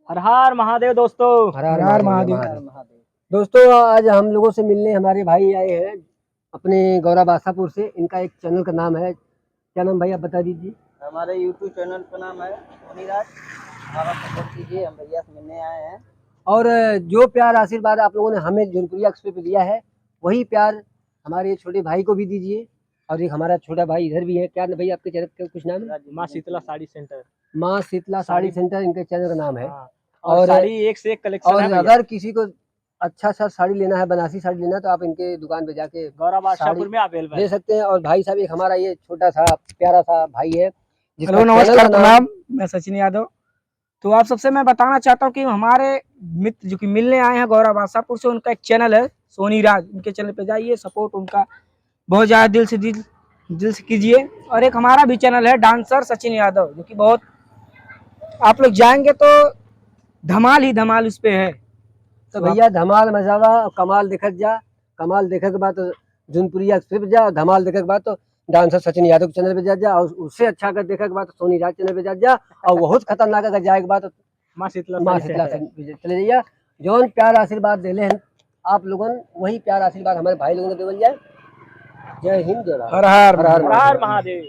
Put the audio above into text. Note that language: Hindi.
हर हर महादेव दोस्तों। हर हर महादेव। दोस्तों आज हम लोगों से मिलने हमारे भाई आए हैं अपने गौरा बासापुर से। इनका एक चैनल का नाम है, क्या नाम भाई आप बता दीजिए। हमारे यूट्यूब चैनल का नाम है सोनी राज। हमारा सपोर्ट कीजिए, हम भैया से मिलने आए हैं। और जो प्यार आशीर्वाद आप लोगों ने हमें जौनपुरिया एक्सप्रेस पे दिया है, वही प्यार हमारे छोटे भाई को भी दीजिए। और एक हमारा छोटा भाई इधर भी है, क्या भाई आपके चैनल का कुछ नाम है? माँ शीतला साड़ी सेंटर। माँ शीतला साड़ी सेंटर इनके चैनल का नाम है। हाँ। और साड़ी एक से एक कलेक्शन और है भैया। अगर किसी को अच्छा सा साड़ी लेना है, बनारसी साड़ी लेना है, तो आप इनके दुकान पे जाके गौरा बादशाहपुर में अवेलेबल ले सकते हैं। और भाई साहब एक हमारा ये छोटा सा प्यारा सा भाई है। हेलो नमस्कार प्रणाम, मैं सचिन यादव। तो आप सबसे मैं बताना चाहता हूँ कि हमारे मित्र जो कि मिलने आए हैं गौरा बादशाहपुर से, उनका एक चैनल है सोनी राज। उनके चैनल पे जाइए, सपोर्ट उनका बहुत ज़्यादा दिल से कीजिए। और एक हमारा भी चैनल है डांसर सचिन यादव, जो कि बहुत आप लोग जाएंगे तो धमाल ही धमाल उस पे है। तो भैया धमाल मचावा, कमाल देखत जा। कमाल देखे के बाद तो जौनपुरिया एक्सप्रेस जा, धमाल देखे के बाद तो डांसर सचिन यादव के चैनल पे जा। और उससे अच्छा अगर देखे के बाद तो सोनी राज चैनल पे जा। और बहुत खतरनाक अगर जाए के बाद तो माँ शीतला चले जाइए। जौन प्यार आशीर्वाद देले हैं आप लोगों, वही प्यार आशीर्वाद हमारे भाई लोगों को देवल जाए। जय हिंद, जय भारत। हर हर हर हर हर हर महादेव।